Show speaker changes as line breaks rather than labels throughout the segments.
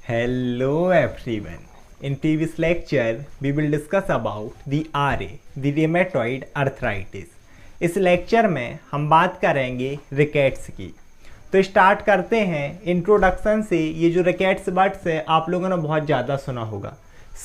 Hello everyone. In previous lecture, we will discuss about the RA, the rheumatoid arthritis. इस lecture में हम बात करेंगे रिकेट्स की। तो स्टार्ट करते हैं इंट्रोडक्शन से। ये जो रिकेट्स वर्ड्स है आप लोगों ने बहुत ज़्यादा सुना होगा।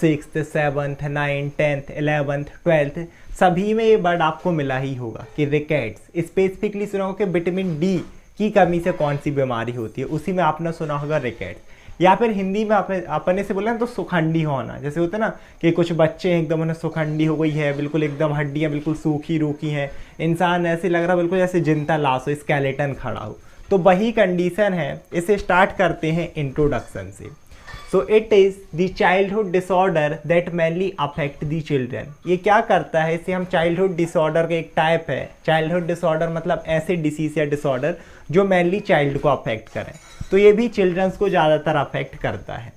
6th, 7th, 9th, 10th, 11th, 12th सभी में ये वर्ड आपको मिला ही होगा कि रिकेट्स। स्पेसिफिकली सुना होगा कि विटामिन डी की कमी से कौन सी बीमारी होती है, उसी में आपने सुना होगा रिकेट्स। या फिर हिंदी में अपने से बोला ना तो सुखंडी होना, जैसे होता है ना कि कुछ बच्चे हैं एकदम उन्हें सुखंडी हो गई है, बिल्कुल एकदम हड्डियां बिल्कुल सूखी रूखी हैं, इंसान ऐसे लग रहा बिल्कुल जैसे जिंदा लाश हो, स्केलेटन खड़ा हो, तो वही कंडीशन है। इसे स्टार्ट करते हैं इंट्रोडक्शन से। So it is the childhood disorder that mainly affect the children. ये क्या करता है, इसे हम चाइल्डहुड डिसऑर्डर का एक टाइप है। चाइल्डहुड डिसऑर्डर मतलब ऐसे डिसीज या डिसऑर्डर जो मेनली चाइल्ड को अफेक्ट करें, तो ये भी चिल्ड्रंस को ज़्यादातर अफेक्ट करता है।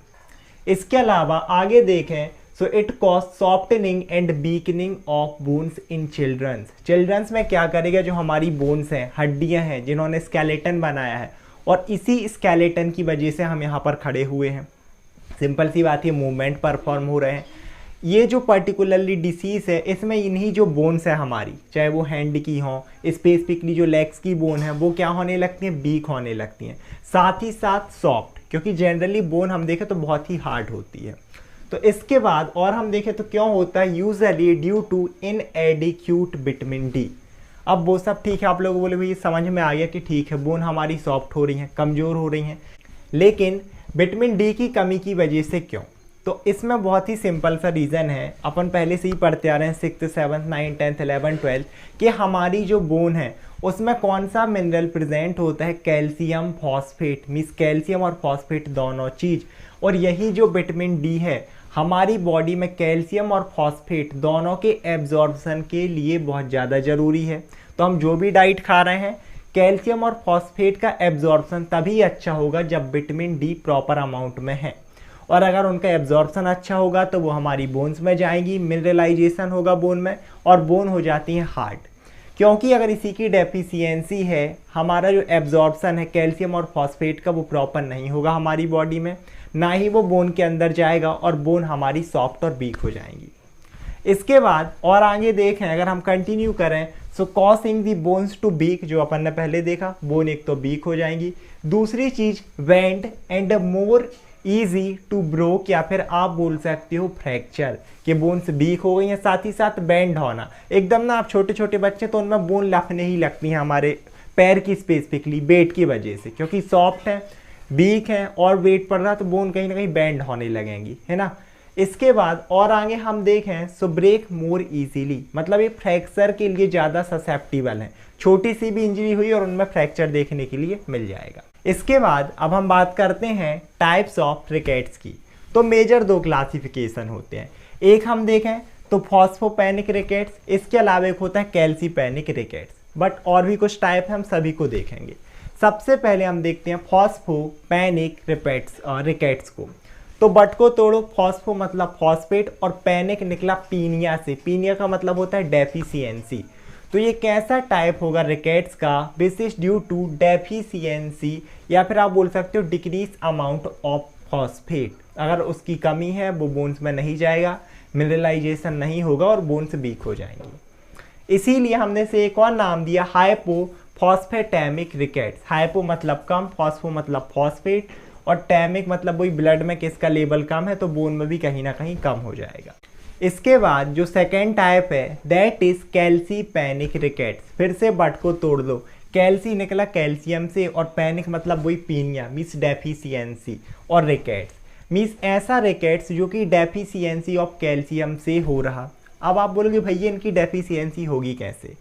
इसके अलावा आगे देखें, so it cause softening and weakening of bones in childrens. Childrens में क्या करेगा, जो हमारी बोन्स हैं, हड्डियां हैं, जिन्होंने स्केलेटन बनाया है, और इसी स्केलेटन की वजह से हम यहाँ पर खड़े हुए हैं। सिंपल सी बात है, मूवमेंट परफॉर्म हो रहे हैं। ये जो पर्टिकुलरली डिसीज़ है, इसमें इन्हीं जो बोन्स है हमारी, चाहे वो हैंड की हों, स्पेसिफिकली जो लेग्स की बोन है, वो क्या होने लगती हैं, वीक होने लगती हैं। साथ ही साथ सॉफ्ट, क्योंकि जनरली बोन हम देखें तो बहुत ही हार्ड होती है। तो इसके बाद और हम देखें तो क्यों होता है, usually due to inadequate vitamin D. अब वो सब ठीक है, आप लोग बोले भाई समझ में आ गया कि ठीक है बोन हमारी सॉफ्ट हो रही हैं, कमज़ोर हो रही हैं, लेकिन विटामिन डी की कमी की वजह से क्यों? तो इसमें बहुत ही सिंपल सा रीज़न है, अपन पहले से ही पढ़ते आ रहे हैं 6th, 7th, 9th, 10th, 11th, 12th कि हमारी जो बोन है उसमें कौन सा मिनरल प्रेजेंट होता है, कैल्शियम फॉस्फेट। मीन्स कैल्शियम और फॉस्फेट दोनों चीज़, और यही जो विटामिन डी है हमारी बॉडी में कैल्शियम और फॉस्फेट दोनों के एब्जॉर्बसन के लिए बहुत ज़्यादा ज़रूरी है। तो हम जो भी डाइट खा रहे हैं, कैल्शियम और फॉस्फेट का एब्जॉर्बसन तभी अच्छा होगा जब विटामिन डी प्रॉपर अमाउंट में है, और अगर उनका एब्जॉर्बसन अच्छा होगा तो वो हमारी बोन्स में जाएंगी, मिनरलाइजेशन होगा बोन में, और बोन हो जाती हैं हार्ड। क्योंकि अगर इसी की डेफिशिएंसी है, हमारा जो एब्जॉर्बसन है कैल्शियम और फॉस्फेट का वो प्रॉपर नहीं होगा हमारी बॉडी में, ना ही वो बोन के अंदर जाएगा, और बोन हमारी सॉफ्ट और वीक हो जाएंगी। इसके बाद और आगे देखें, अगर हम कंटिन्यू करें, so causing the bones too weak, जो अपन ने पहले देखा, बोन एक तो वीक हो जाएंगी। दूसरी चीज went and more easy to broke, या फिर आप बोल सकते हो फ्रैक्चर, कि बोन्स वीक हो गई हैं। साथ ही साथ बेंड होना, एकदम ना आप छोटे छोटे बच्चे तो उनमें बोन लखने ही लगती हैं, हमारे पैर की स्पेसिफिकली वेट की वजह से, क्योंकि सॉफ्ट है, वीक है और वेट पड़ रहा तो बोन कहीं ना कहीं बेंड होने लगेंगी, है ना। इसके बाद और आगे हम देखें, सो ब्रेक मोर इजीली, मतलब ये फ्रैक्चर के लिए ज़्यादा ससेप्टिबल है। छोटी सी भी इंजरी हुई और उनमें फ्रैक्चर देखने के लिए मिल जाएगा। इसके बाद अब हम बात करते हैं टाइप्स ऑफ रिकेट्स की। तो मेजर दो क्लासिफिकेशन होते हैं, एक हम देखें तो फॉस्फोपेनिक रिकेट्स, इसके अलावा एक होता है कैल्सीपेनिक रिकेट्स, बट और भी कुछ टाइप है, हम सभी को देखेंगे। सबसे पहले हम देखते हैं फॉस्फोपेनिक रिकेट्स को। तो बट को तोड़ो, फॉस्फो मतलब फॉस्फेट और पैनिक निकला पीनिया से, पीनिया का मतलब होता है डेफिशिएंसी। तो ये कैसा टाइप होगा रिकेट्स का, this is due to deficiency, या फिर आप बोल सकते हो डिक्रीज अमाउंट ऑफ फॉस्फेट। अगर उसकी कमी है वो बोन्स में नहीं जाएगा, मिनरलाइजेशन नहीं होगा और बोन्स वीक हो जाएंगी। इसीलिए हमने इसे एक और नाम दिया हाइपोफॉस्फेटेमिक रिकेट्स। हाइपो मतलब कम, फॉस्फो मतलब फॉस्फेट, और टैमिक मतलब वही ब्लड में किसका लेवल कम है तो बोन में भी कहीं ना कहीं कम हो जाएगा। इसके बाद जो सेकेंड टाइप है दैट इज कैल्सीपेनिक रिकेट्स। फिर से बट को तोड़ दो, कैल्सी निकला कैल्शियम से, और पैनिक मतलब वही पीनिया मीन्स डेफिशिएंसी, और रिकेट्स मीन्स ऐसा रिकेट्स जो कि डेफिशिएंसी ऑफ कैल्शियम से हो रहा। अब आप बोलोगे भैया इनकी डेफिशिएंसी होगी कैसे?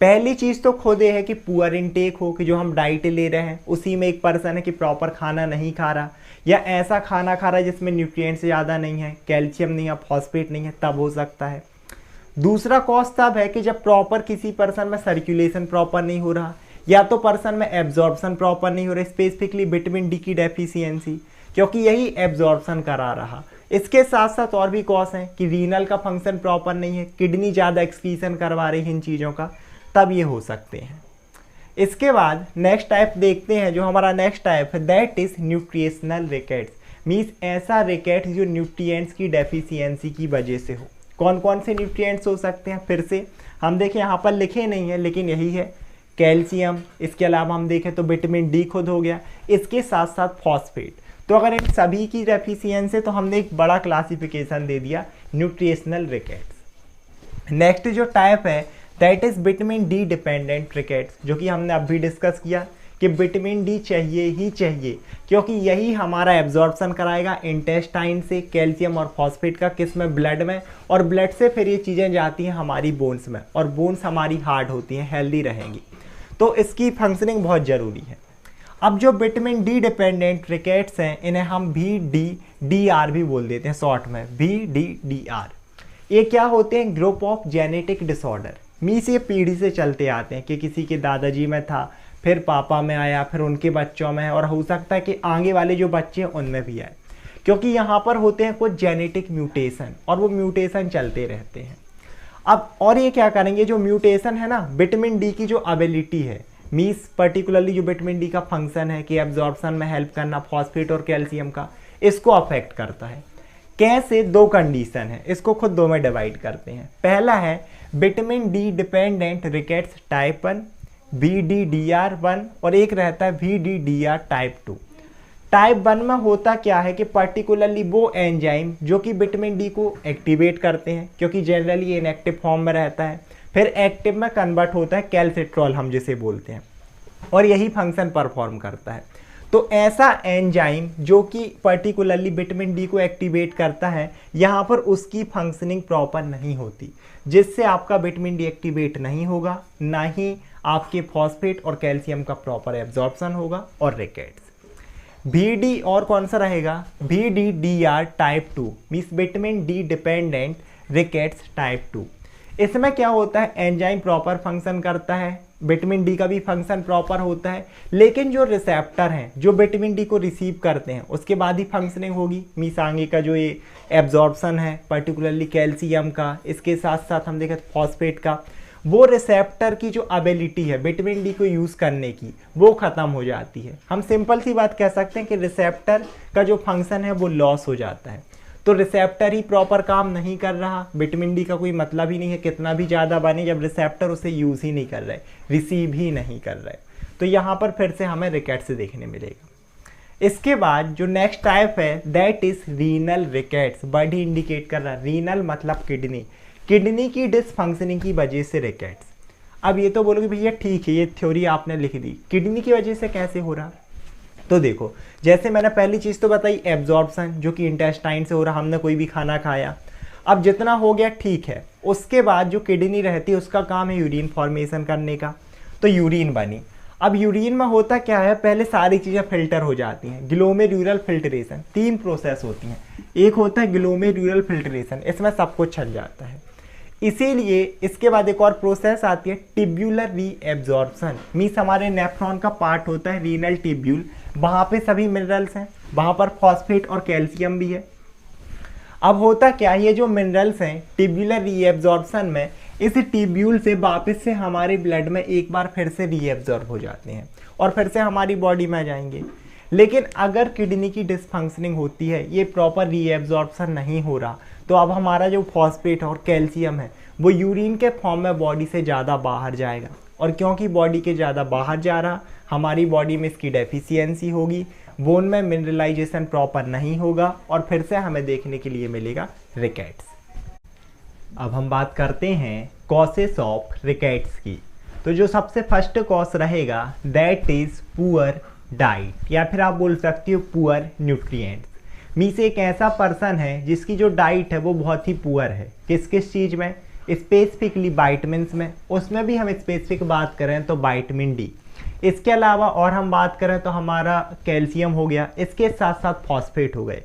पहली चीज़ तो खुद ये है कि पुअर इनटेक हो, कि जो हम डाइट ले रहे हैं उसी में एक पर्सन है कि प्रॉपर खाना नहीं खा रहा, या ऐसा खाना खा रहा है जिसमें न्यूट्रिएंट्स ज़्यादा नहीं है, कैल्शियम नहीं है, फॉस्फेट नहीं है, तब हो सकता है। दूसरा कॉज तब है कि जब प्रॉपर किसी पर्सन में सर्कुलेशन प्रॉपर नहीं हो रहा, या तो पर्सन में एब्जॉर्बसन प्रॉपर नहीं हो रहा, स्पेसिफिकली विटामिन डी की डेफिशिएंसी, क्योंकि यही एब्जॉर्बसन करा रहा। इसके साथ साथ और भी कॉज हैं कि रीनल का फंक्शन प्रॉपर नहीं है, किडनी ज़्यादा एक्सक्रीशन करवा रही है इन चीज़ों का, तब ये हो सकते हैं। इसके बाद नेक्स्ट टाइप देखते हैं, जो हमारा नेक्स्ट टाइप है that is nutritional rickets. Means ऐसा रिकेट्स जो न्यूट्रिएंट्स की डेफिशिएंसी की वजह से हो। कौन कौन से न्यूट्रिएंट्स हो सकते हैं, फिर से हम देखें, यहाँ पर लिखे नहीं है लेकिन यही है, कैल्शियम, इसके अलावा हम देखें तो विटामिन डी खुद हो गया, इसके साथ साथ फॉस्फेट। तो अगर इन सभी की डेफिशिएंसी है तो हमने एक बड़ा क्लासिफिकेशन दे दिया, न्यूट्रिशनल रिकेट्स। नेक्स्ट जो टाइप है that is vitamin D dependent rickets, जो कि हमने अभी डिस्कस किया कि विटामिन डी चाहिए ही चाहिए, क्योंकि यही हमारा एब्जॉर्प्शन कराएगा इंटेस्टाइन से कैल्शियम और फॉस्फेट का, किस में, ब्लड में, और ब्लड से फिर ये चीज़ें जाती हैं हमारी बोन्स में, और बोन्स हमारी हार्ड होती हैं, हेल्दी रहेंगी, तो इसकी फंक्शनिंग बहुत ज़रूरी है। अब जो विटामिन डी डिपेंडेंट रिकेट्स हैं इन्हें हम VDDR भी बोल देते हैं शॉर्ट में, VDDR। ये क्या होते हैं, group of genetic disorder, means ये पीढ़ी से चलते आते हैं कि किसी के दादाजी में था, फिर पापा में आया, फिर उनके बच्चों में है, और हो सकता है कि आगे वाले जो बच्चे हैं उनमें भी आए, क्योंकि यहाँ पर होते हैं कुछ जेनेटिक म्यूटेशन, और वो म्यूटेशन चलते रहते हैं। अब और ये क्या करेंगे, जो म्यूटेशन है ना, विटामिन डी की जो एबिलिटी है, मीन्स पर्टिकुलरली जो विटामिन डी का फंक्शन है कि एब्जॉर्प्शन में हेल्प करना फॉस्फेट और कैल्शियम का, इसको अफेक्ट करता है। कैसे, दो कंडीशन है, इसको खुद दो में डिवाइड करते हैं। पहला है vitamin D dependent rickets type 1 VDDR1, और एक रहता है VDDR टाइप 2। टाइप 1 में होता क्या है कि पर्टिकुलरली वो एंजाइम जो कि विटामिन डी को एक्टिवेट करते हैं, क्योंकि जनरली ये इनएक्टिव फॉर्म में रहता है, फिर एक्टिव में कन्वर्ट होता है, कैल्सिट्रॉल हम जिसे बोलते हैं, और यही फंक्शन परफॉर्म करता है। तो ऐसा एंजाइम जो कि पर्टिकुलरली विटामिन डी को एक्टिवेट करता है, यहाँ पर उसकी फंक्शनिंग प्रॉपर नहीं होती, जिससे आपका विटामिन डी एक्टिवेट नहीं होगा, ना ही आपके फॉस्फेट और कैल्शियम का प्रॉपर एब्जॉर्प्शन होगा, और रिकेट्स। VD और कौन सा रहेगा, VDDR type 2, means vitamin D dependent rickets type 2। इसमें क्या होता है, एंजाइम प्रॉपर फंक्शन करता है, विटामिन डी का भी फंक्शन प्रॉपर होता है, लेकिन जो रिसेप्टर हैं जो विटामिन डी को रिसीव करते हैं उसके बाद ही फंक्शनिंग होगी, मीन्स आगे का जो ये एब्जॉर्प्शन है पर्टिकुलरली कैल्शियम का, इसके साथ साथ हम देखें फॉस्फेट का, वो रिसेप्टर की जो एबिलिटी है विटामिन डी को यूज़ करने की, वो ख़त्म हो जाती है। हम सिंपल सी बात कह सकते हैं कि रिसेप्टर का जो फंक्शन है वो लॉस हो जाता है। तो रिसेप्टर ही प्रॉपर काम नहीं कर रहा, विटामिन डी का कोई मतलब ही नहीं है कितना भी ज़्यादा बने, जब रिसेप्टर उसे यूज़ ही नहीं कर रहे, रिसीव ही नहीं कर रहे, तो यहाँ पर फिर से हमें रिकेट्स देखने मिलेगा। इसके बाद जो नेक्स्ट टाइप है that is renal rickets, word he indicate कर रहा है, रीनल मतलब किडनी, किडनी की डिसफंक्शनिंग की वजह से रिकेट्स। अब ये तो बोलोगे भैया ठीक है, ये थ्योरी आपने लिख दी, किडनी की वजह से कैसे हो रहा, तो देखो जैसे मैंने पहली चीज़ तो बताई एब्जॉर्प्शन, जो कि इंटेस्टाइन से हो रहा, हमने कोई भी खाना खाया, अब जितना हो गया ठीक है, उसके बाद जो किडनी रहती है उसका काम है यूरिन फॉर्मेशन करने का, तो यूरिन बनी। अब यूरिन में होता क्या है, पहले सारी चीज़ें फिल्टर हो जाती हैं, ग्लोमेरुलर फिल्ट्रेशन, 3 प्रोसेस होती हैं, एक होता है ग्लोमेरुलर फिल्ट्रेशन, इसमें सब कुछ छल जाता है, इसीलिए इसके बाद एक और प्रोसेस आती है टिब्यूलर रीएब्जॉर्प्शन, मीन्स हमारे नेफ्रॉन का पार्ट होता है रीनल टिब्यूल, वहाँ पे सभी मिनरल्स हैं, वहाँ पर फॉस्फेट और कैल्शियम भी है। अब होता क्या है, ये जो मिनरल्स हैं टिब्यूलर रीएब्जॉर्प्शन में, इस टिब्यूल से वापस से हमारे ब्लड में एक बार फिर से रीएब्जॉर्ब हो जाते हैं और फिर से हमारी बॉडी में जाएंगे। लेकिन अगर किडनी की डिसफंक्शनिंग होती है, ये प्रॉपर रीएब्जॉर्प्शन नहीं हो रहा, तो अब हमारा जो फॉस्फेट और कैल्शियम है वो यूरिन के फॉर्म में बॉडी से ज़्यादा बाहर जाएगा, और क्योंकि बॉडी के ज़्यादा बाहर जा रहा, हमारी बॉडी में इसकी डेफिशिएंसी होगी, बोन में मिनरलाइजेशन प्रॉपर नहीं होगा, और फिर से हमें देखने के लिए मिलेगा रिकेट्स। अब हम बात करते हैं कॉसेस ऑफ रिकेट्स की। तो जो सबसे फर्स्ट कॉज रहेगा दैट इज पुअर डाइट, या फिर आप बोल सकते हो पुअर न्यूट्रिएंट्स। मीन्स एक ऐसा पर्सन है जिसकी जो डाइट है वो बहुत ही पुअर है, किस किस चीज़ में, स्पेसिफिकली वाइटमिन्स में, उसमें भी हम स्पेसिफिक बात करें तो वाइटामिन डी, इसके अलावा और हम बात करें तो हमारा कैल्शियम हो गया, इसके साथ साथ फॉस्फेट हो गए,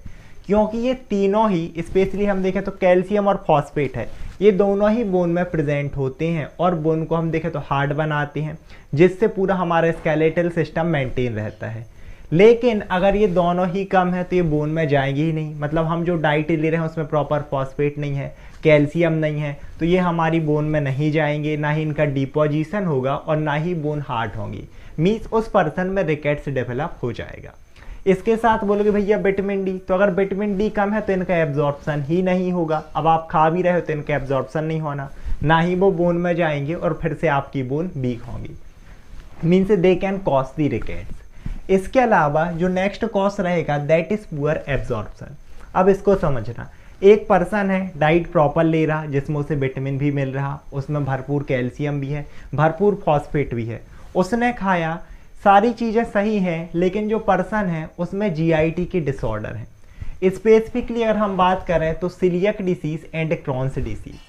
क्योंकि ये तीनों ही, स्पेशली हम देखें तो कैल्शियम और फॉस्फेट है, ये दोनों ही बोन में प्रेजेंट होते हैं और बोन को हम देखें तो हार्ड बनाते हैं, जिससे पूरा हमारा स्केलेटल सिस्टम मेंटेन रहता है। लेकिन अगर ये दोनों ही कम है तो ये बोन में जाएंगे ही नहीं, मतलब हम जो डाइट ले रहे हैं उसमें प्रॉपर फॉस्फेट नहीं है, कैल्शियम नहीं है, तो ये हमारी बोन में नहीं जाएंगे, ना ही इनका डिपोजिशन होगा और ना ही बोन हार्ड होंगी, मीन्स उस पर्सन में रिकेट्स डेवलप हो जाएगा। इसके साथ बोलोगे भैया विटामिन डी, तो अगर विटामिन डी कम है तो इनका एब्जॉर्प्शन ही नहीं होगा। अब आप खा भी रहे हो तो इनका एब्जॉर्प्शन नहीं होना, ना ही वो बोन में जाएंगे और फिर से आपकी बोन वीक होगी, means they can cause the rickets. इसके अलावा जो नेक्स्ट कॉज रहेगा दैट इज पुअर एब्जॉर्प्शन। अब इसको समझना, एक पर्सन है डाइट प्रॉपर ले रहा जिसमें उसे विटामिन भी मिल रहा, उसमें भरपूर कैल्शियम भी है, भरपूर फॉस्फेट भी है, उसने खाया, सारी चीज़ें सही हैं, लेकिन जो पर्सन है उसमें जीआईटी की डिसऑर्डर है। स्पेसिफिकली अगर हम बात करें तो celiac disease and Crohn's disease.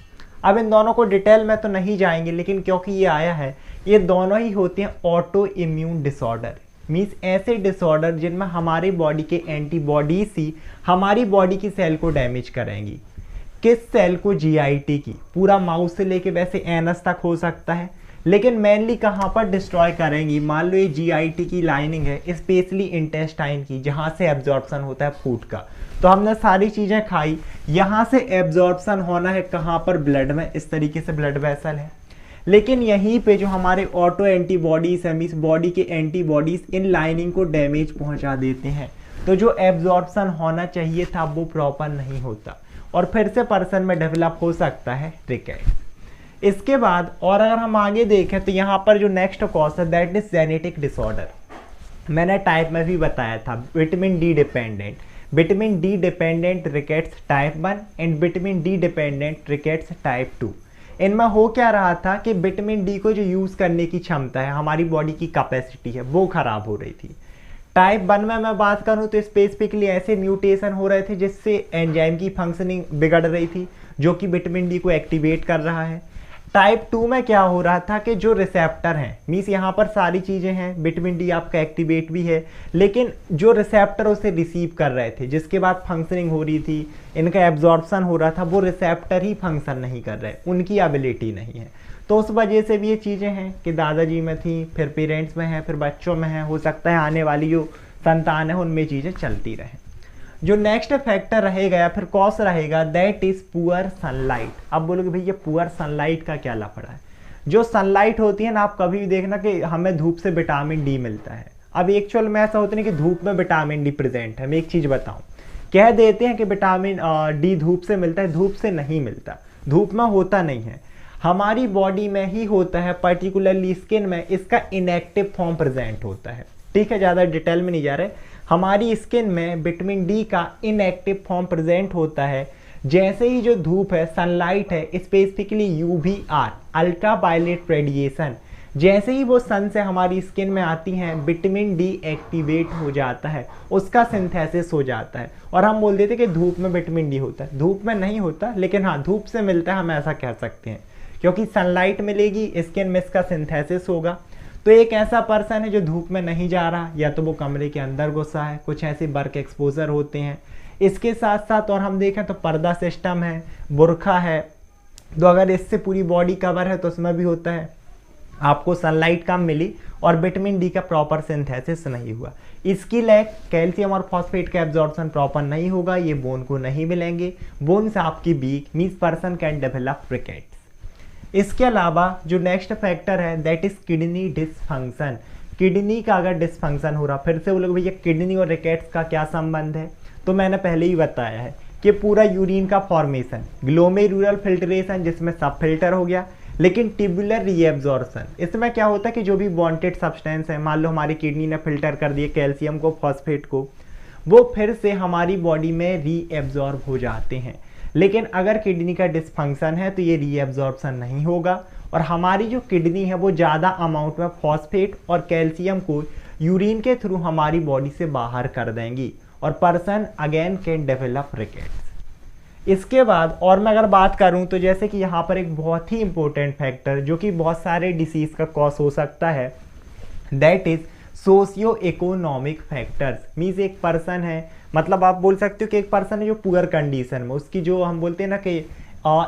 अब इन दोनों को डिटेल में तो नहीं जाएंगे, लेकिन क्योंकि ये आया है, ये दोनों ही होते हैं ऑटो इम्यून डिसऑर्डर, मीन्स ऐसे डिसऑर्डर जिनमें हमारी बॉडी के एंटीबॉडीज ही हमारी बॉडी की सेल को डैमेज करेंगी। किस सेल को? जीआईटी की। पूरा माउस से लेके वैसे एनस तक हो सकता है, लेकिन मेनली कहाँ पर डिस्ट्रॉय करेंगी? मान लो ये जीआईटी की लाइनिंग है, स्पेशली इंटेस्टाइन की, जहाँ से एब्जॉर्प्शन होता है फूड का। तो हमने सारी चीज़ें खाई, यहाँ से एब्जॉर्प्शन होना है कहाँ पर? ब्लड में। इस तरीके से ब्लड वेसल है, लेकिन यहीं पे जो हमारे ऑटो एंटीबॉडीज है, मीन्स बॉडी के एंटीबॉडीज इन लाइनिंग को डैमेज पहुंचा देते हैं, तो जो एब्जॉर्प्शन होना चाहिए था वो प्रॉपर नहीं होता, और फिर से पर्सन में डेवलप हो सकता है रिकेट्स। इसके बाद और अगर हम आगे देखें तो यहाँ पर जो नेक्स्ट कॉज है दैट इज जेनेटिक डिसऑर्डर। मैंने टाइप में भी बताया था, vitamin D dependent, vitamin D dependent rickets type 1 and vitamin D dependent rickets type 2। इनमें हो क्या रहा था कि विटामिन डी को जो यूज़ करने की क्षमता है, हमारी बॉडी की कैपेसिटी है, वो खराब हो रही थी। टाइप 1 में मैं बात करूं तो स्पेसिफिकली ऐसे म्यूटेशन हो रहे थे जिससे एंजाइम की फंक्शनिंग बिगड़ रही थी, जो कि विटामिन डी को एक्टिवेट कर रहा है। टाइप 2 में क्या हो रहा था कि जो रिसेप्टर हैं, मीन्स यहाँ पर सारी चीज़ें हैं, विटामिन डी आपका एक्टिवेट भी है, लेकिन जो रिसेप्टर उसे रिसीव कर रहे थे, जिसके बाद फंक्शनिंग हो रही थी, इनका एब्जॉर्प्शन हो रहा था, वो रिसेप्टर ही फंक्शन नहीं कर रहे, उनकी एबिलिटी नहीं है। तो उस वजह से भी ये चीज़ें हैं कि दादाजी में थी, फिर पेरेंट्स में है, फिर बच्चों में है, हो सकता है आने वाली जो संतान है उनमें चीज़ें चलती रहें। जो नेक्स्ट फैक्टर रहेगा या फिर कॉज रहेगा दैट इज पुअर सनलाइट। अब बोलोगे भैया पुअर सनलाइट का क्या लफड़ा है? जो सनलाइट होती है ना, आप कभी भी देखना कि हमें धूप से विटामिन डी मिलता है। अब एक्चुअल में ऐसा होता नहीं कि धूप में विटामिन डी प्रेजेंट है। मैं एक चीज़ बताऊं, कह देते हैं कि विटामिन डी धूप से मिलता है, धूप से नहीं मिलता, धूप में होता नहीं है, हमारी बॉडी में ही होता है, पर्टिकुलरली स्किन में इसका इनएक्टिव फॉर्म प्रेजेंट होता है। ठीक है, ज़्यादा डिटेल में नहीं जा रहे। हमारी स्किन में विटामिन डी का इनएक्टिव फॉर्म प्रेजेंट होता है जैसे ही जो धूप है, सनलाइट है, स्पेसिफिकली यूवीआर, अल्ट्रावायलेट रेडिएशन, जैसे ही वो सन से हमारी स्किन में आती हैं, विटामिन डी एक्टिवेट हो जाता है, उसका सिंथेसिस हो जाता है। और हम बोल देते कि धूप में विटामिन डी होता है, धूप में नहीं होता, लेकिन हाँ धूप से मिलता है, हम ऐसा कह सकते हैं, क्योंकि सनलाइट मिलेगी, स्किन में इसका सिंथेसिस होगा। तो एक ऐसा पर्सन है जो धूप में नहीं जा रहा, या तो वो कमरे के अंदर घुसा है, कुछ ऐसे वर्क एक्सपोजर होते हैं। इसके साथ साथ और हम देखें तो पर्दा सिस्टम है, बुरखा है, तो अगर इससे पूरी बॉडी कवर है तो उसमें भी होता है, आपको सनलाइट कम मिली और विटामिन डी का प्रॉपर सिंथेसिस नहीं हुआ, इसकी लैक, कैल्शियम और फॉस्फेट का एब्जॉर्प्शन प्रॉपर नहीं होगा, ये बोन को नहीं मिलेंगे, बोन से आपकी weak, means person can develop rickets. इसके अलावा जो नेक्स्ट फैक्टर है that is kidney dysfunction. Kidney का अगर डिसफंक्शन हो रहा, फिर से वो लोग भैया किडनी और रिकेट्स का क्या संबंध है? तो मैंने पहले ही बताया है कि पूरा यूरिन का फॉर्मेशन, ग्लोमेरुलर फिल्ट्रेशन जिसमें सब फिल्टर हो गया, लेकिन ट्यूबुलर रीएब्जॉर्प्शन, इसमें क्या होता है कि जो भी वांटेड सब्सटेंस है, मान लो हमारी किडनी ने फिल्टर कर दिए कैल्शियम को, फॉस्फेट को, वो फिर से हमारी बॉडी में रीएब्जॉर्ब हो जाते हैं। लेकिन अगर किडनी का डिसफंक्शन है तो ये रीएब्जॉर्प्शन नहीं होगा, और हमारी जो किडनी है वो ज़्यादा अमाउंट में फॉस्फेट और कैल्शियम को यूरिन के थ्रू हमारी बॉडी से बाहर कर देंगी, और person again can develop rickets. इसके बाद और मैं अगर बात करूं तो जैसे कि यहाँ पर एक बहुत ही इंपॉर्टेंट फैक्टर जो कि बहुत सारे डिसीज़ का कॉज हो सकता है that is socio economic factors. Means एक पर्सन है, मतलब आप बोल सकते हो कि एक पर्सन है जो पुअर कंडीशन में, उसकी जो हम बोलते हैं ना कि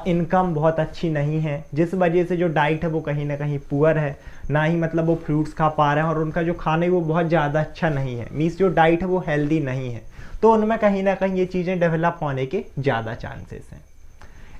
इनकम बहुत अच्छी नहीं है, जिस वजह से जो डाइट है वो कहीं ना कहीं पुअर है, ना ही मतलब वो फ्रूट्स खा पा रहे हैं, और उनका जो खाना है वो बहुत ज़्यादा अच्छा नहीं है, मीन्स जो डाइट है वो हेल्दी नहीं है, तो उनमें कहीं ना कहीं ये चीज़ें डेवलप होने के ज़्यादा चांसेस हैं।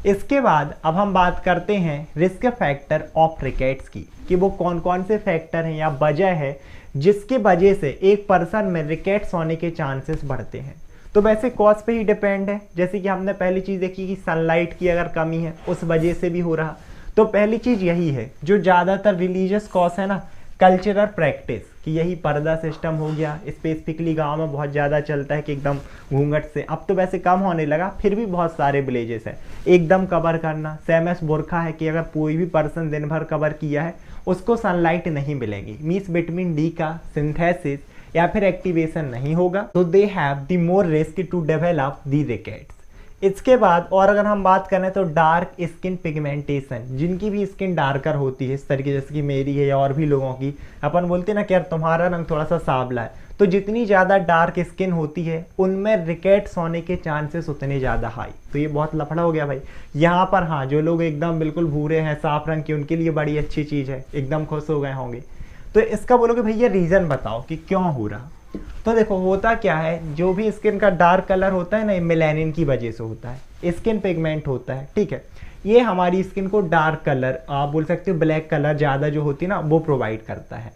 इसके बाद अब हम बात करते हैं रिस्क फैक्टर ऑफ रिकेट्स की, कि वो कौन कौन से फैक्टर हैं या वजह है जिसकी वजह से एक पर्सन में रिकेट्स होने के चांसेस बढ़ते हैं। तो वैसे कॉज पे ही डिपेंड है, जैसे कि हमने पहली चीज़ देखी कि सनलाइट की अगर कमी है उस वजह से भी हो रहा। तो पहली चीज़ यही है, जो ज़्यादातर रिलीजियस कॉज है ना, कल्चरल प्रैक्टिस, कि यही पर्दा सिस्टम हो गया, स्पेसिफिकली गांव में बहुत ज़्यादा चलता है कि एकदम घूंघट से, अब तो वैसे कम होने लगा, फिर भी बहुत सारे विलेजेस है एकदम कवर करना। सेमस बुरखा है कि अगर कोई भी पर्सन दिन भर कवर किया है उसको सनलाइट नहीं मिलेगी, मीन्स विटामिन डी का सिंथेसिस या फिर एक्टिवेशन नहीं होगा, तो they have the more risk to develop the rickets. इसके बाद और अगर हम बात करें तो डार्क स्किन पिगमेंटेशन, जिनकी भी स्किन डार्कर होती है इस तरीके, जैसे कि मेरी है या और भी लोगों की, अपन बोलते हैं ना कि यार तुम्हारा रंग थोड़ा सा सांवला है, तो जितनी ज़्यादा डार्क स्किन होती है उनमें रिकेट्स होने के चांसेस उतने ज़्यादा हाई। तो ये बहुत लफड़ा हो गया भाई यहाँ पर। हाँ, जो लोग एकदम बिल्कुल भूरे हैं साफ रंग के, उनके लिए बड़ी अच्छी चीज़ है, एकदम खुश हो गए होंगे। तो इसका बोलोगे भैया रीज़न बताओ कि क्यों हो रहा। तो देखो होता क्या है, जो भी स्किन का डार्क कलर होता है ना, मेलानिन की वजह से होता है, स्किन पिगमेंट होता है, ठीक है। ये हमारी स्किन को डार्क कलर, आप बोल सकते हो ब्लैक कलर ज़्यादा जो होती है ना, वो प्रोवाइड करता है।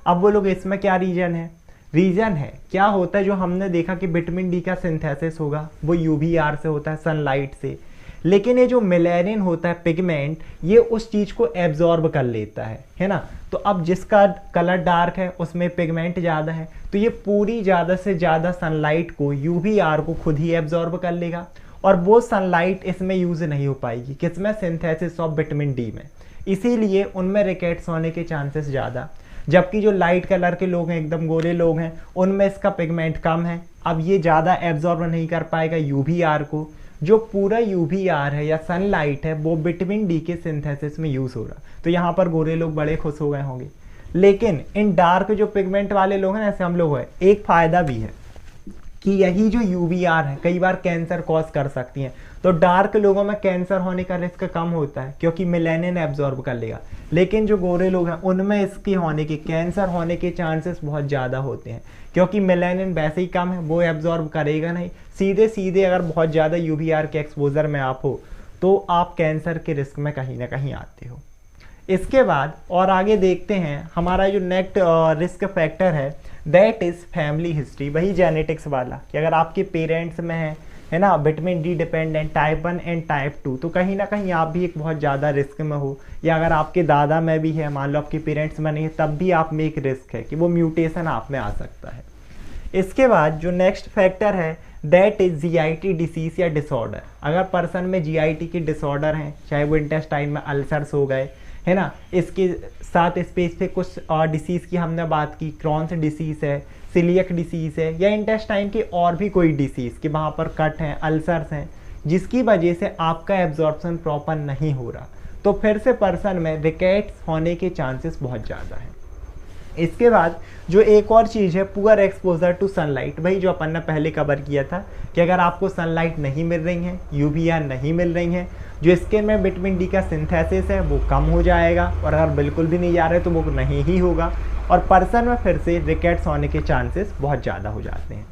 अब बोलोगे इसमें क्या रीजन है, रीजन है क्या होता है, जो हमने देखा कि विटामिन डी का सिंथेसिस होगा वो यूवीआर से होता है, सनलाइट से, लेकिन ये जो मेलानिन होता है पिगमेंट, ये उस चीज़ को एब्जॉर्ब कर लेता है ना। तो अब जिसका कलर डार्क है उसमें पिगमेंट ज़्यादा है, तो ये पूरी ज़्यादा से ज़्यादा सनलाइट को, यूवीआर को खुद ही एब्जॉर्ब कर लेगा, और वो सनलाइट इसमें यूज़ नहीं हो पाएगी, किसमें, सिंथेसिस ऑफ विटामिन डी में, इसीलिए उनमें रिकेट्स होने के चांसेस ज़्यादा। जबकि जो लाइट कलर के लोग हैं, एकदम गोरे लोग हैं, उनमें इसका पिगमेंट कम है, अब ये ज़्यादा एब्जॉर्ब नहीं कर पाएगा यूवीआर को। जो पूरा यूवीआर है या सनलाइट है वो विटामिन डी के सिंथेसिस में यूज़ हो रहा, तो यहाँ पर गोरे लोग बड़े खुश हो गए होंगे। लेकिन इन डार्क जो पिगमेंट वाले लोग हैं, ऐसे हम लोग हैं, एक फ़ायदा भी है कि यही जो यूवीआर है कई बार कैंसर कॉज कर सकती हैं, तो डार्क लोगों में कैंसर होने का रिस्क कम होता है क्योंकि मेलानिन एब्जॉर्ब कर लेगा। लेकिन जो गोरे लोग हैं उनमें इसकी होने के, कैंसर होने के चांसेस बहुत ज़्यादा होते हैं, क्योंकि मेलानिन वैसे ही कम है, वो एब्जॉर्ब करेगा नहीं। सीधे सीधे अगर बहुत ज़्यादा यूवीआर के एक्सपोजर में आप हो तो आप कैंसर के रिस्क में कहीं ना कहीं आते हो। इसके बाद और आगे देखते हैं, हमारा जो next risk factor that is family history, वही जेनेटिक्स वाला, कि अगर आपके पेरेंट्स में है ना vitamin D dependent type 1 and type 2, तो कहीं ना कहीं आप भी एक बहुत ज़्यादा रिस्क में हो, या अगर आपके दादा में भी है, मान लो आपके पेरेंट्स में नहीं है, तब भी आप में एक रिस्क है कि वो म्यूटेशन आप में आ सकता है। इसके बाद जो नेक्स्ट फैक्टर है दैट इज जीआईटी डिसीज या डिसऑर्डर, अगर पर्सन में जीआईटी के डिसऑर्डर हैं, चाहे वो इंटेस्टाइन में अल्सर्स हो गए, है ना, इसके साथ स्पेसिफिक कुछ डिसीज़ की हमने बात की, क्रॉन्स डिसीज़ है, सीलियक डिसीज़ है, या इंटेस्टाइन की और भी कोई डिसीज़ कि वहाँ पर कट हैं, अल्सर्स हैं, जिसकी वजह से आपका एब्जॉर्प्शन प्रॉपर नहीं हो रहा, तो फिर से पर्सन में रिकेट्स होने के चांसेस बहुत ज़्यादा हैं। इसके बाद जो एक और चीज़ है पुअर एक्सपोजर टू सनलाइट, वही जो अपन ने पहले कवर किया था कि अगर आपको सनलाइट नहीं मिल रही है, यूवीआर नहीं मिल रही है, जो स्किन में विटामिन डी का सिंथेसिस है वो कम हो जाएगा, और अगर बिल्कुल भी नहीं जा रहे तो वो नहीं ही होगा, और पर्सन में फिर से रिकेट्स होने के चांसेस बहुत ज़्यादा हो जाते हैं।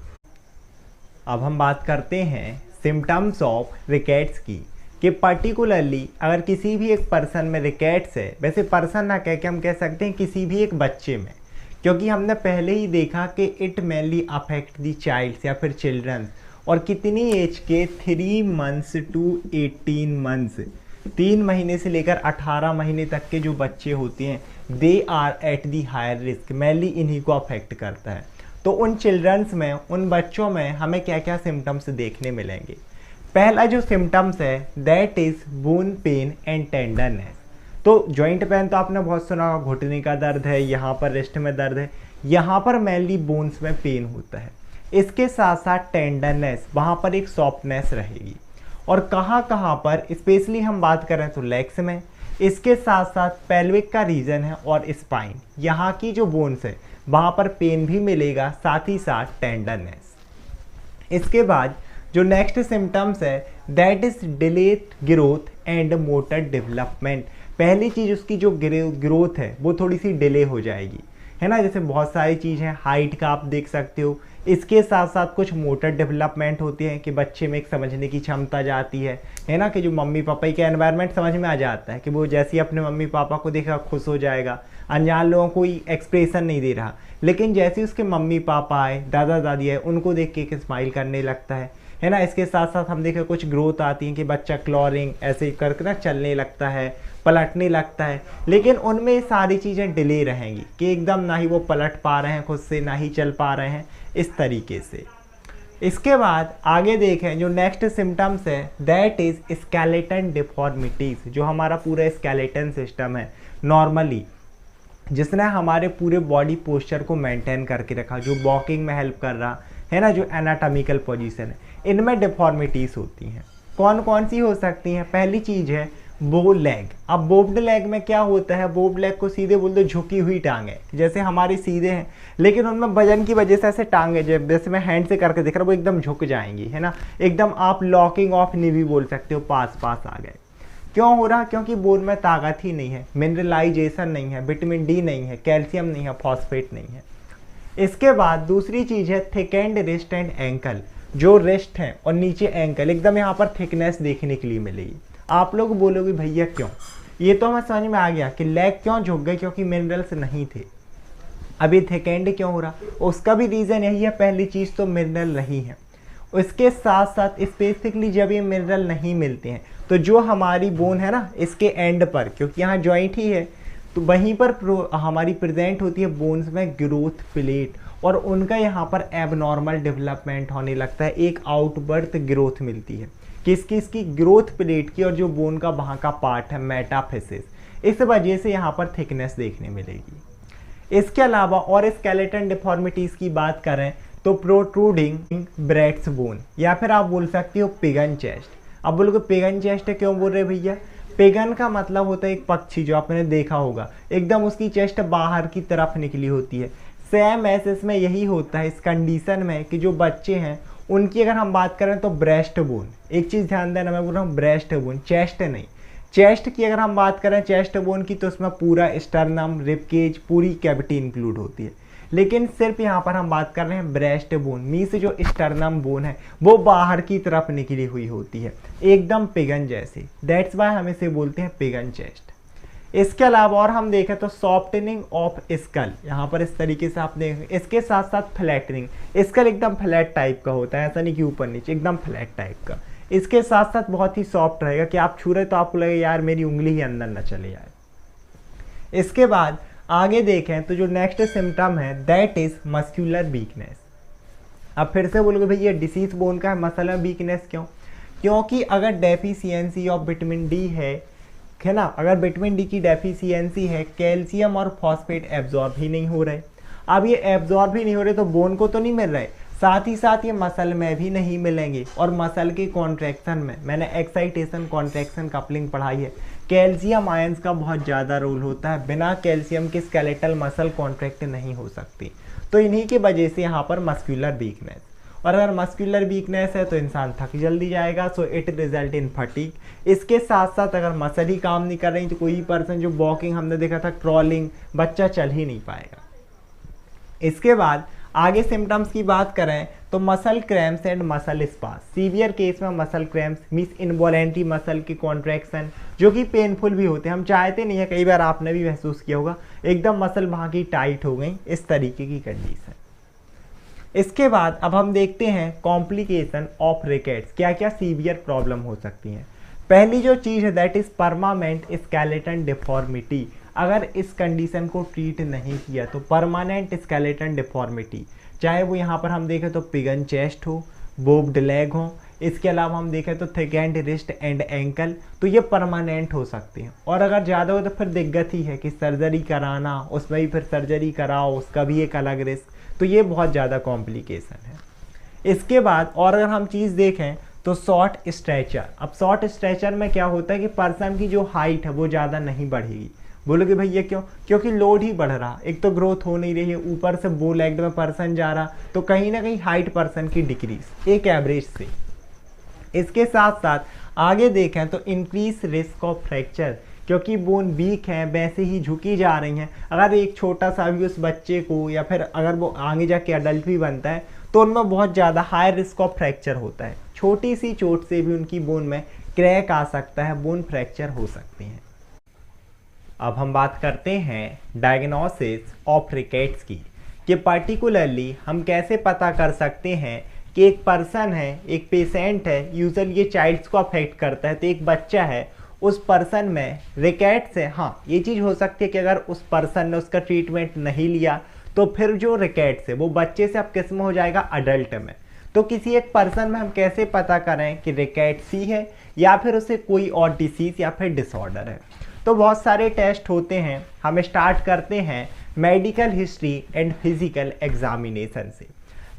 अब हम बात करते हैं सिम्टम्स ऑफ रिकेट्स की, कि पर्टिकुलरली अगर किसी भी एक पर्सन में रिकेट्स है, वैसे पर्सन ना कह के हम कह सकते हैं किसी भी एक बच्चे में, क्योंकि हमने पहले ही देखा कि it mainly affect the childs या फिर चिल्ड्रंस, और कितनी एज के, 3 मंथ्स टू 18 मंथ्स, 3 महीने से लेकर 18 महीने तक के जो बच्चे होते हैं, they are at the higher risk, mainly इन्हीं को अफेक्ट करता है। तो उन चिल्ड्रंस में, उन बच्चों में हमें क्या क्या सिम्टम्स देखने मिलेंगे। पहला जो सिम्टम्स है that is bone pen and tenderness, तो जॉइंट पेन तो आपने बहुत सुना, घुटने का दर्द है, यहाँ पर रिस्ट में दर्द है, यहाँ पर मेनली बोन्स में पेन होता है। इसके साथ साथ टेंडरनेस, वहाँ पर एक सॉफ्टनेस रहेगी, और कहाँ कहाँ पर स्पेशली हम बात करें तो लेग्स में। इसके साथ साथ पेल्विक का रीजन है और स्पाइन, यहाँ की जो बोन्स है वहाँ पर पेन भी मिलेगा, साथ ही साथ टेंडरनेस। इसके बाद जो नेक्स्ट सिम्टम्स है that is delayed growth and motor development, पहली चीज़ उसकी जो ग्रोथ है वो थोड़ी सी डिले हो जाएगी, है ना, जैसे बहुत सारी चीज़ है, हाइट का आप देख सकते हो, इसके साथ साथ कुछ मोटर डेवलपमेंट होती है कि बच्चे में एक समझने की क्षमता जाती है ना, कि जो मम्मी पापा का एनवायरनमेंट समझ में आ जाता है कि वो जैसे ही अपने मम्मी पापा को देखा खुश हो जाएगा, अनजान लोगों को एक्सप्रेशन नहीं दे रहा, लेकिन जैसे उसके मम्मी पापा आए, दादा दादी आए, उनको देख के एक स्माइल करने लगता है ना। इसके साथ साथ हम देखें कुछ ग्रोथ आती है कि बच्चा क्लॉरिंग ऐसे करके ना चलने लगता है, पलटने लगता है, लेकिन उनमें सारी चीज़ें डिले रहेंगी कि एकदम ना ही वो पलट पा रहे हैं खुद से, ना ही चल पा रहे हैं इस तरीके से। इसके बाद आगे देखें जो नेक्स्ट सिम्टम्स है दैट इज स्केलेटन डिफॉर्मिटीज। जो हमारा पूरा स्केलेटन सिस्टम है नॉर्मली, जिसने हमारे पूरे बॉडी पोस्चर को मेंटेन करके रखा, जो वॉकिंग में हेल्प कर रहा है ना, जो एनाटॉमिकल पोजीशन है, इनमें डिफॉर्मिटीज होती हैं। कौन कौन सी हो सकती हैं? पहली चीज़ है बो लेग। अब बोब्ड लेग में क्या होता है, बोब्ड लेग को सीधे बोल दो झुकी हुई टांगे, जैसे हमारी सीधे हैं लेकिन उनमें वजन की वजह से ऐसे टांगे जैसे मैं हैंड से करके दिख रहा हूँ वो एकदम झुक जाएंगी, है ना, एकदम आप लॉकिंग ऑफ नी भी बोल सकते हो, पास पास आ गए। क्यों हो रहा? क्योंकि बोन में ताकत ही नहीं है, मिनरलाइजेशन नहीं है, विटामिन डी नहीं है, कैल्शियम नहीं है, फॉस्फेट नहीं है। इसके बाद दूसरी चीज़ है थिकेंड रिस्ट एंड एंकल। जो रिस्ट है और नीचे एंकल एकदम यहाँ पर थिकनेस देखने के लिए मिलेगी। आप लोग बोलोगे भैया क्यों? ये तो हमें समझ में आ गया कि लेग क्यों झुक गए, क्योंकि मिनरल्स नहीं थे। अभी थिकेंड क्यों हो रहा, उसका भी रीज़न यही है। पहली चीज़ तो मिनरल नहीं है, उसके साथ साथ स्पेसिफिकली जब ये मिनरल नहीं मिलते हैं तो जो हमारी बोन है ना, इसके एंड पर, क्योंकि यहाँ जॉइंट ही है, तो वहीं पर हमारी प्रेजेंट होती है बोन्स में ग्रोथ प्लेट, और उनका यहाँ पर एबनॉर्मल डेवलपमेंट होने लगता है, एक आउटबर्थ ग्रोथ मिलती है किसकी? इसकी ग्रोथ प्लेट की, और जो बोन का वहाँ का पार्ट है मेटाफिसिस, इस वजह से यहाँ पर थिकनेस देखने मिलेगी। इसके अलावा और स्केलेटन डिफॉर्मिटीज़ की बात करें तो प्रोट्रूडिंग ब्रेड्स बोन, या फिर आप बोल सकते हो पिगन चेस्ट। अब बोलोगे पिगन चेस्ट क्यों बोल रहे भैया? पिगन का मतलब होता है एक पक्षी, जो आपने देखा होगा एकदम उसकी चेस्ट बाहर की तरफ निकली होती है। सेम ऐसे इसमें यही होता है इस कंडीशन में कि जो बच्चे हैं उनकी अगर हम बात करें तो ब्रेस्ट बोन, एक चीज़ ध्यान देना, मैं बोल रहा हूँ ब्रेस्ट बोन, चेस्ट नहीं। चेस्ट की अगर हम बात करें, चेस्ट बोन की, तो उसमें पूरा स्टर्नम, रिबकेज, पूरी कैविटी इंक्लूड होती है, लेकिन सिर्फ यहाँ पर हम बात कर रहे हैं ब्रेस्ट बोन, मीन्स जो स्टर्नम बोन है वो बाहर की तरफ निकली हुई होती है, एकदम पिगन जैसे। दैट्स वाई हम इसे बोलते हैं पिगन चेस्ट। इसके अलावा और हम देखें तो सॉफ्टनिंग ऑफ स्कल, यहाँ पर इस तरीके से आप देखें। इसके साथ साथ फ्लैटनिंग, स्कल एकदम फ्लैट टाइप का होता है, ऐसा नहीं कि ऊपर नीचे, एकदम फ्लैट टाइप का। इसके साथ साथ बहुत ही सॉफ्ट रहेगा कि आप छू रहे तो आपको लगे यार मेरी उंगली ही अंदर न चले जाए। इसके बाद आगे देखें तो जो नेक्स्ट सिम्टम है दैट इज मस्कुलर वीकनेस। अब फिर से बोलोगे भैया डिसीज बोन का है, मसल वीकनेस क्यों? क्योंकि अगर डेफिशिएंसी ऑफ विटामिन डी है ना, अगर विटामिन डी की डेफिशिएंसी है, कैल्शियम और फॉस्फेट एब्जॉर्ब ही नहीं हो रहे। अब ये एब्जॉर्ब ही नहीं हो रहे तो बोन को तो नहीं मिल रहे, साथ ही साथ ये मसल में भी नहीं मिलेंगे। और मसल के कॉन्ट्रैक्शन में मैंने एक्साइटेशन कॉन्ट्रैक्शन कपलिंग पढ़ाई है, कैल्शियम आयंस का बहुत ज़्यादा रोल होता है, बिना कैल्शियम के स्केलेटल मसल कॉन्ट्रैक्ट नहीं हो सकती। तो इन्हीं की वजह से यहाँ पर मस्कुलर वीकनेस, और अगर मस्कुलर वीकनेस है तो इंसान थक जल्दी जाएगा, so it result in fatigue. इसके साथ साथ अगर मसल ही काम नहीं कर रही तो कोई पर्सन जो वॉकिंग हमने देखा था क्रॉलिंग, बच्चा चल ही नहीं पाएगा। इसके बाद आगे सिम्टम्स की बात करें तो muscle cramps and muscle spasm. Severe case में muscle cramps means involuntary muscle की कॉन्ट्रैक्शन, जो कि पेनफुल भी होते हैं, हम चाहते नहीं है, कई बार आपने भी महसूस किया होगा एकदम मसल वहाँ की टाइट हो गई, इस तरीके की कंडीशन। इसके बाद अब हम देखते हैं कॉम्प्लिकेशन ऑफ रिकेट्स, क्या क्या सीवियर प्रॉब्लम हो सकती हैं। पहली जो चीज़ है that is permanent skeleton deformity. अगर इस कंडीशन को ट्रीट नहीं किया तो परमानेंट स्केलेटन डिफॉर्मिटी, चाहे वो यहाँ पर हम देखें तो पिगन चेस्ट हो, बोब्ड लेग हो, इसके अलावा हम देखें तो थिकेंड रिस्ट एंड एंकल, तो ये परमानेंट हो सकते हैं। और अगर ज़्यादा हो तो फिर दिक्कत ही है कि सर्जरी कराना, उसमें भी फिर सर्जरी कराओ, उसका भी एक अलग रिस्क, तो ये बहुत ज़्यादा कॉम्प्लिकेशन है। इसके बाद और अगर हम चीज़ देखें तो शॉर्ट स्ट्रेचर। अब शॉर्ट स्ट्रेचर में क्या होता है कि पर्सन की जो हाइट है वो ज़्यादा नहीं बढ़ेगी। बोलोगे भैया क्यों? क्योंकि लोड ही बढ़ रहा, एक तो ग्रोथ हो नहीं रही है, ऊपर से बो लेग्ड में पर्सन जा रहा, तो कहीं ना कहीं हाइट पर्सन की डिक्रीज एक एवरेज से। इसके साथ साथ आगे देखें तो इंक्रीज रिस्क ऑफ फ्रैक्चर, क्योंकि बोन वीक है वैसे ही झुकी जा रही हैं। अगर एक छोटा सा भी उस बच्चे को, या फिर अगर वो आगे जाके अडल्ट भी बनता है तो उनमें बहुत ज़्यादा हाई रिस्क ऑफ फ्रैक्चर होता है। छोटी सी चोट से भी उनकी बोन में क्रैक आ सकता है, बोन फ्रैक्चर हो सकती है। अब हम बात करते हैं डायग्नोसिस ऑफ रिकेट्स की, कि पर्टिकुलरली हम कैसे पता कर सकते हैं कि एक पर्सन है, एक पेशेंट है, यूजुअली ये चाइल्ड्स को अफेक्ट करता है, तो एक बच्चा है, उस पर्सन में रिकेट्स है। हाँ, ये चीज़ हो सकती है कि अगर उस पर्सन ने उसका ट्रीटमेंट नहीं लिया तो फिर जो रिकेट्स है वो बच्चे से अब किस में हो जाएगा, अडल्ट में। तो किसी एक पर्सन में हम कैसे पता करें कि रिकेट्स ही है या फिर उसे कोई और डिसीज या फिर डिसऑर्डर है। तो बहुत सारे टेस्ट होते हैं। हम स्टार्ट करते हैं medical history and physical examination से।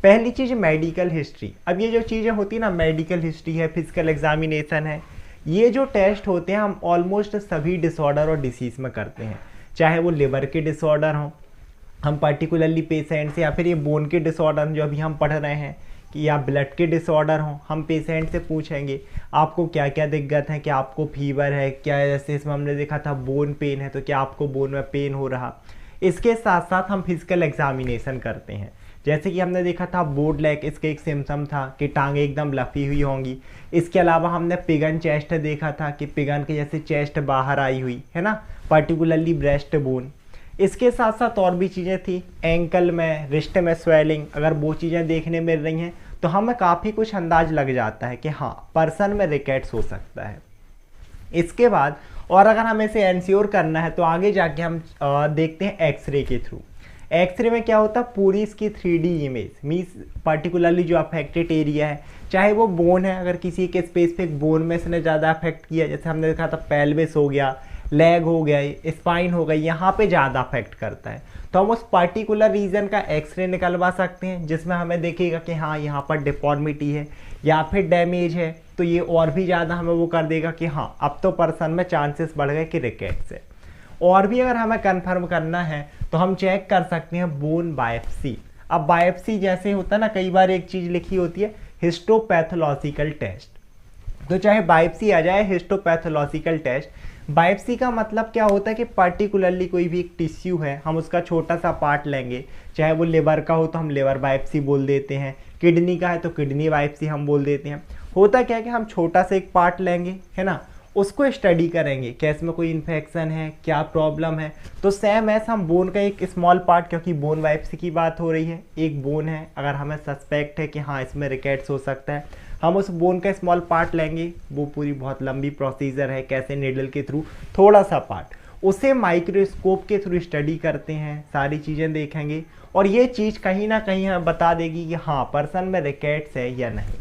पहली चीज़ मेडिकल हिस्ट्री। अब ये जो चीज़ें होती है ना, मेडिकल हिस्ट्री है, फिजिकल एग्जामिनेशन है, ये जो टेस्ट होते हैं हम ऑलमोस्ट सभी डिसऑर्डर और डिसीज़ में करते हैं। चाहे वो लिवर के डिसऑर्डर हों, हम पर्टिकुलरली पेशेंट से, या फिर ये बोन के डिसऑर्डर जो अभी हम पढ़ रहे हैं, कि या ब्लड के डिसऑर्डर हों, हम पेशेंट से पूछेंगे आपको क्या क्या दिक्कत है, क्या आपको फीवर है, क्या जैसे इसमें हमने देखा था बोन पेन है तो क्या आपको बोन में पेन हो रहा। इसके साथ साथ हम फिजिकल एग्जामिनेशन करते हैं। जैसे कि हमने देखा था बोर्ड लेग, इसके एक सिम्टम था कि टांगें एकदम लफी हुई होंगी। इसके अलावा हमने पिगन चेस्ट देखा था कि पिगन के जैसे चेस्ट बाहर आई हुई है ना, पर्टिकुलरली ब्रेस्ट बोन। इसके साथ साथ और भी चीज़ें थी, एंकल में, रिस्ट में स्वेलिंग, अगर वो चीज़ें देखने मिल रही हैं तो हमें काफ़ी कुछ अंदाज लग जाता है कि हाँ पर्सन में रिकेट्स हो सकता है। इसके बाद और अगर हमें इसे एंश्योर करना है तो आगे जाके हम देखते हैं एक्सरे के थ्रू। एक्सरे में क्या होता है, पूरी इसकी 3D इमेज, मीन्स पर्टिकुलरली जो अफेक्टेड एरिया है, चाहे वो बोन है, अगर किसी के स्पेसिफिक बोन में इसने ज़्यादा अफेक्ट किया, जैसे हमने देखा था पेल्विस हो गया, लेग हो गया, स्पाइन हो गई, यहाँ पे ज़्यादा अफेक्ट करता है, तो हम उस पर्टिकुलर रीजन का एक्सरे निकलवा सकते हैं, जिसमें हमें देखेगा कि हाँ यहाँ पर डिफॉर्मिटी है या फिर डैमेज है। तो ये और भी ज़्यादा हमें वो कर देगा कि हाँ अब तो पर्सन में चांसेस बढ़ गए कि रिकेट्स है। और भी अगर हमें कंफर्म करना है तो हम चेक कर सकते हैं बोन बायोप्सी। अब बायोप्सी जैसे होता है ना, कई बार एक चीज़ लिखी होती है हिस्टोपैथोलॉजिकल टेस्ट, तो चाहे बायोप्सी आ जाए हिस्टोपैथोलॉजिकल टेस्ट। बायोप्सी का मतलब क्या होता है कि पर्टिकुलरली कोई भी एक टिश्यू है, हम उसका छोटा सा पार्ट लेंगे, चाहे वो लिवर का हो तो हम लिवर बायोप्सी बोल देते हैं, किडनी का है तो किडनी बायोप्सी हम बोल देते हैं। होता क्या है कि हम छोटा सा एक पार्ट लेंगे, है ना, उसको स्टडी करेंगे कि इसमें कोई इन्फेक्शन है, क्या प्रॉब्लम है। तो सेम ऐसा हम बोन का एक स्मॉल पार्ट, क्योंकि बोन बायोप्सी की बात हो रही है, एक बोन है, अगर हमें सस्पेक्ट है कि हाँ इसमें रिकेट्स हो सकता है, हम उस बोन का स्मॉल पार्ट लेंगे। वो पूरी बहुत लंबी प्रोसीजर है, कैसे नीडल के थ्रू थोड़ा सा पार्ट, उसे माइक्रोस्कोप के थ्रू स्टडी करते हैं, सारी चीज़ें देखेंगे और ये चीज़ कहीं ना कहीं हमें बता देगी कि हाँ पर्सन में रिकेट्स है या नहीं।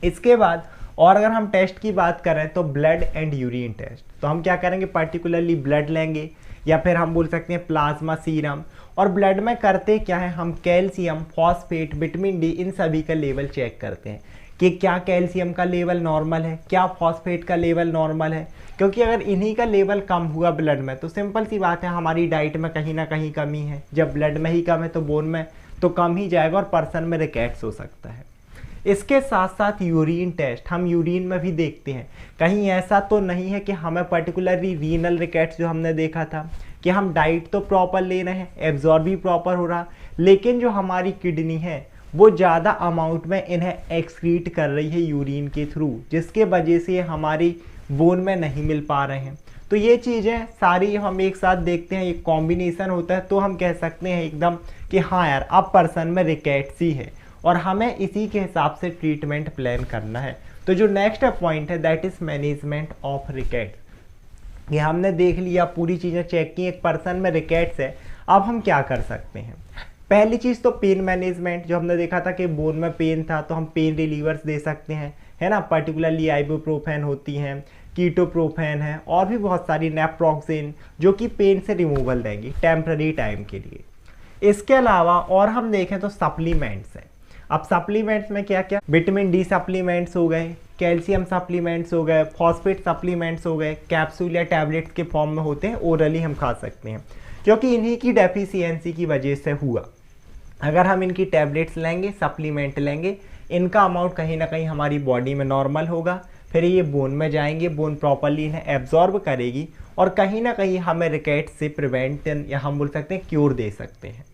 इसके बाद और अगर हम टेस्ट की बात करें तो ब्लड एंड यूरिन टेस्ट, तो हम क्या करेंगे, पर्टिकुलरली ब्लड लेंगे या फिर हम बोल सकते हैं प्लाज्मा सीरम। और ब्लड में करते क्या है, हम कैल्शियम, फॉस्फेट, विटामिन डी, इन सभी का लेवल चेक करते हैं कि क्या कैल्शियम का लेवल नॉर्मल है, क्या फॉस्फेट का लेवल नॉर्मल है। क्योंकि अगर इन्हीं का लेवल कम हुआ ब्लड में तो सिंपल सी बात है हमारी डाइट में कहीं ना कहीं कमी है। जब ब्लड में ही कम है तो बोन में तो कम ही जाएगा और पर्सन में रिकेट्स हो सकता है। इसके साथ साथ यूरिन टेस्ट, हम यूरिन में भी देखते हैं, कहीं ऐसा तो नहीं है कि हमें पर्टिकुलरली रीनल रिकेट्स जो हमने देखा था कि हम डाइट तो प्रॉपर ले रहे हैं, एब्जॉर्ब भी प्रॉपर हो रहा, लेकिन जो हमारी किडनी है वो ज़्यादा अमाउंट में इन्हें एक्सक्रीट कर रही है यूरिन के थ्रू, जिसके वजह से हमारी बोन में नहीं मिल पा रहे हैं। तो ये चीज़ें सारी हम एक साथ देखते हैं, एक कॉम्बिनेशन होता है, तो हम कह सकते हैं एकदम कि हाँ यार अब पर्सन में रिकेट्स ही है और हमें इसी के हिसाब से ट्रीटमेंट प्लान करना है। तो जो नेक्स्ट पॉइंट है that is management of rickets. ये हमने देख लिया, पूरी चीज़ें चेक की, एक पर्सन में रिकेट्स है, अब हम क्या कर सकते हैं। पहली चीज़ तो पेन मैनेजमेंट, जो हमने देखा था कि बोन में पेन था तो हम पेन रिलीवर्स दे सकते हैं, है ना, पर्टिकुलरली आइबुप्रोफेन होती हैं, कीटोप्रोफेन है और भी बहुत सारी, नेप्रोक्सिन, जो कि पेन से रिमूवल देंगी टेम्पररी टाइम के लिए। इसके अलावा और हम देखें तो सप्लीमेंट्स हैं। अब सप्लीमेंट्स में क्या क्या, विटामिन डी सप्लीमेंट्स हो गए, कैल्शियम सप्लीमेंट्स हो गए, फॉस्फेट सप्लीमेंट्स हो गए, कैप्सूल या टैबलेट्स के फॉर्म में होते हैं, ओरली हम खा सकते हैं, क्योंकि इन्हीं की डेफिशिएंसी की वजह से हुआ। अगर हम इनकी टैबलेट्स लेंगे, सप्लीमेंट लेंगे, इनका अमाउंट कहीं ना कहीं हमारी बॉडी में नॉर्मल होगा, फिर ये बोन में जाएंगे, बोन प्रॉपरली इन्हें एब्जॉर्ब करेगी और कहीं ना कहीं हमें रिकेट्स से प्रिवेंट या हम बोल सकते हैं क्योर दे सकते हैं।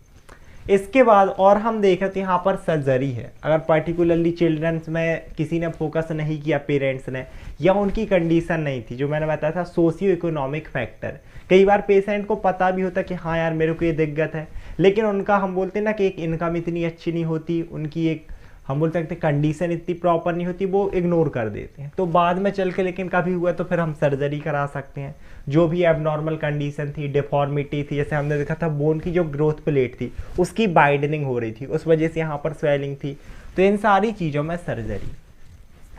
इसके बाद और हम देखें तो यहाँ पर सर्जरी है। अगर पर्टिकुलरली चिल्ड्रंस में किसी ने फोकस नहीं किया, पेरेंट्स ने, या उनकी कंडीशन नहीं थी, जो मैंने बताया था सोशियो इकोनॉमिक फैक्टर, कई बार पेशेंट को पता भी होता कि हाँ यार मेरे को ये दिक्कत है, लेकिन उनका हम बोलते हैं ना कि एक इनकम इतनी अच्छी नहीं होती, उनकी एक हम बोल सकते हैं कंडीशन इतनी प्रॉपर नहीं होती, वो इग्नोर कर देते हैं। तो बाद में चल के लेकिन कभी हुआ तो फिर हम सर्जरी करा सकते हैं। जो भी एबनॉर्मल कंडीशन थी, डिफॉर्मिटी थी, जैसे हमने देखा था बोन की जो ग्रोथ प्लेट थी उसकी वाइडनिंग हो रही थी, उस वजह से यहाँ पर स्वेलिंग थी, तो इन सारी चीज़ों में सर्जरी।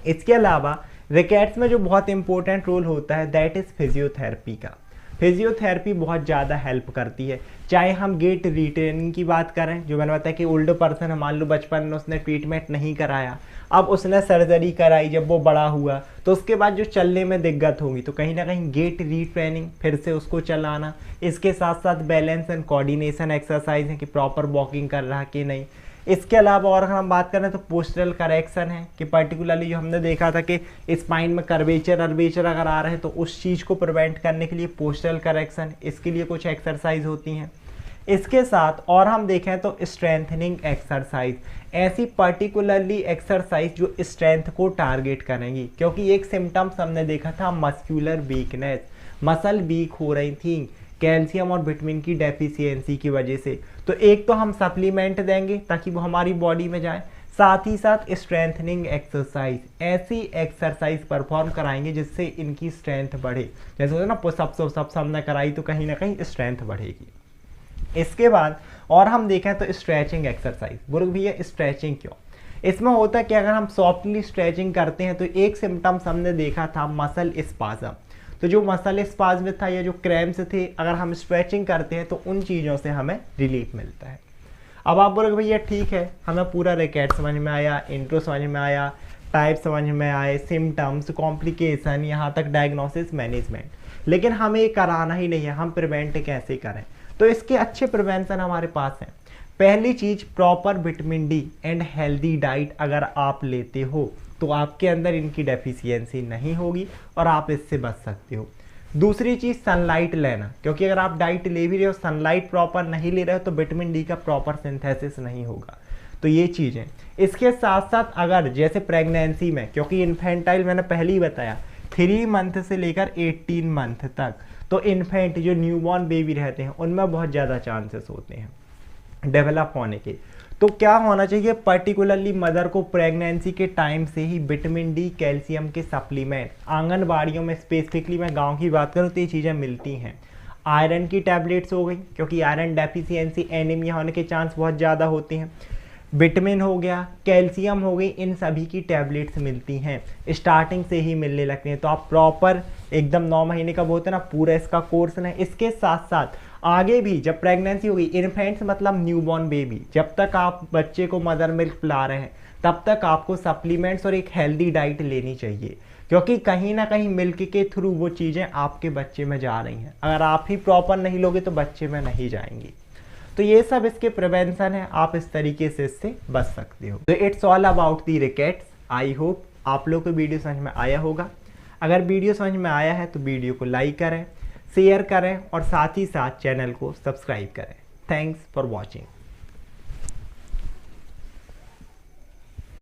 इसके अलावा रिकेट्स में जो बहुत इंपॉर्टेंट रोल होता है दैट इज़ फिजियोथेरेपी का। फिजियोथेरेपी बहुत ज़्यादा हेल्प करती है, चाहे हम गेट रिट्रेनिंग की बात करें, जो मैंने बताया कि ओल्ड पर्सन है, मान लो बचपन में उसने ट्रीटमेंट नहीं कराया, अब उसने सर्जरी कराई, जब वो बड़ा हुआ तो उसके बाद जो चलने में दिक्कत होगी, तो कहीं ना कहीं गेट रीट्रेनिंग, फिर से उसको चलाना, इसके साथ साथ बैलेंस एंड कोऑर्डिनेशन एक्सरसाइज है कि प्रॉपर वॉकिंग कर रहा कि नहीं। इसके अलावा और अगर हम बात करें तो पोस्टरल करेक्शन है कि पर्टिकुलरली जो हमने देखा था कि स्पाइन में कर्वेचर अगर आ रहे हैं तो उस चीज़ को प्रिवेंट करने के लिए पोस्टरल करेक्शन, इसके लिए कुछ एक्सरसाइज होती हैं। इसके साथ और हम देखें तो स्ट्रेंथनिंग एक्सरसाइज, ऐसी पर्टिकुलरली एक्सरसाइज जो स्ट्रेंथ को टारगेट करेंगी, क्योंकि एक सिम्टम्स हमने देखा था मस्क्यूलर वीकनेस, मसल वीक हो रही थी कैल्शियम और विटामिन की डेफिशिएंसी की वजह से, तो एक तो हम सप्लीमेंट देंगे ताकि वो हमारी बॉडी में जाए, साथ ही साथ स्ट्रेंथनिंग एक्सरसाइज, ऐसी एक्सरसाइज परफॉर्म कराएंगे जिससे इनकी स्ट्रेंथ बढ़े। जैसे होता है ना पुशअप्स हमने कराई तो कहीं ना कहीं स्ट्रेंथ बढ़ेगी। इसके बाद और हम देखें तो स्ट्रेचिंग एक्सरसाइज। बुर्ग भैया स्ट्रेचिंग क्यों? इसमें होता है कि अगर हम सॉफ्टली स्ट्रेचिंग करते हैं तो एक सिम्टम्स हमने देखा था मसल स्पाज्म, तो जो मसल स्पाज्म था या जो क्रैम्प्स थे, अगर हम स्ट्रेचिंग करते हैं तो उन चीज़ों से हमें रिलीफ मिलता है। अब आप बोलोगे भैया ठीक है, हमें पूरा रिकेट समझ में आया, इंट्रो समझ में आया, टाइप समझ में आए, सिम्टम्स, कॉम्प्लिकेशन, यहाँ तक डायग्नोसिस, मैनेजमेंट, लेकिन हमें ये कराना ही नहीं है, हम प्रिवेंट कैसे करें? तो इसके अच्छे प्रिवेंशन हमारे पास हैं। पहली चीज़ proper vitamin D and healthy diet अगर आप लेते हो तो आपके अंदर इनकी डेफिशिएंसी नहीं होगी और आप इससे बच सकते हो। दूसरी चीज़ सनलाइट लेना, क्योंकि अगर आप डाइट ले भी रहे हो, सनलाइट प्रॉपर नहीं ले रहे हो तो विटामिन डी का प्रॉपर सिंथेसिस नहीं होगा, तो ये चीज़ें। इसके साथ साथ अगर जैसे प्रेगनेंसी में, क्योंकि इन्फेंटाइल मैंने पहले ही बताया 3 मंथ से लेकर 18 मंथ तक, तो इन्फेंट जो न्यूबॉर्न बेबी रहते हैं उनमें बहुत ज़्यादा चांसेस होते हैं डेवलप होने के। तो क्या होना चाहिए, पर्टिकुलरली मदर को प्रेगनेंसी के टाइम से ही विटामिन डी, कैल्शियम के सप्लीमेंट, आंगनबाड़ियों में स्पेसिफिकली मैं गांव की बात करूँ तो ये चीज़ें मिलती हैं। आयरन की टैबलेट्स हो गई, क्योंकि आयरन डेफिशिएंसी, एनीमिया होने के चांस बहुत ज़्यादा होते हैं। विटामिन हो गया, कैल्शियम हो गई, इन सभी की टैबलेट्स मिलती हैं, स्टार्टिंग से ही मिलने लगती हैं। तो आप प्रॉपर एकदम 9 महीने का होता है ना, पूरा इसका कोर्स लें। इसके साथ साथ आगे भी जब प्रेगनेंसी होगी, इन्फेंट्स मतलब न्यूबॉर्न बेबी, जब तक आप बच्चे को मदर मिल्क पिला रहे हैं तब तक आपको सप्लीमेंट्स और एक हेल्दी डाइट लेनी चाहिए, क्योंकि कहीं ना कहीं मिल्क के थ्रू वो चीज़ें आपके बच्चे में जा रही हैं। अगर आप ही प्रॉपर नहीं लोगे तो बच्चे में नहीं जाएंगी। तो ये सब इसके प्रिवेंशन है, आप इस तरीके से इससे बच सकते हो। तो it's all about the rickets. I hope आप लोग को वीडियो समझ में आया होगा। अगर वीडियो समझ में आया है तो वीडियो को लाइक करें, शेयर करें और साथ ही साथ चैनल को सब्सक्राइब करें। Thanks for watching.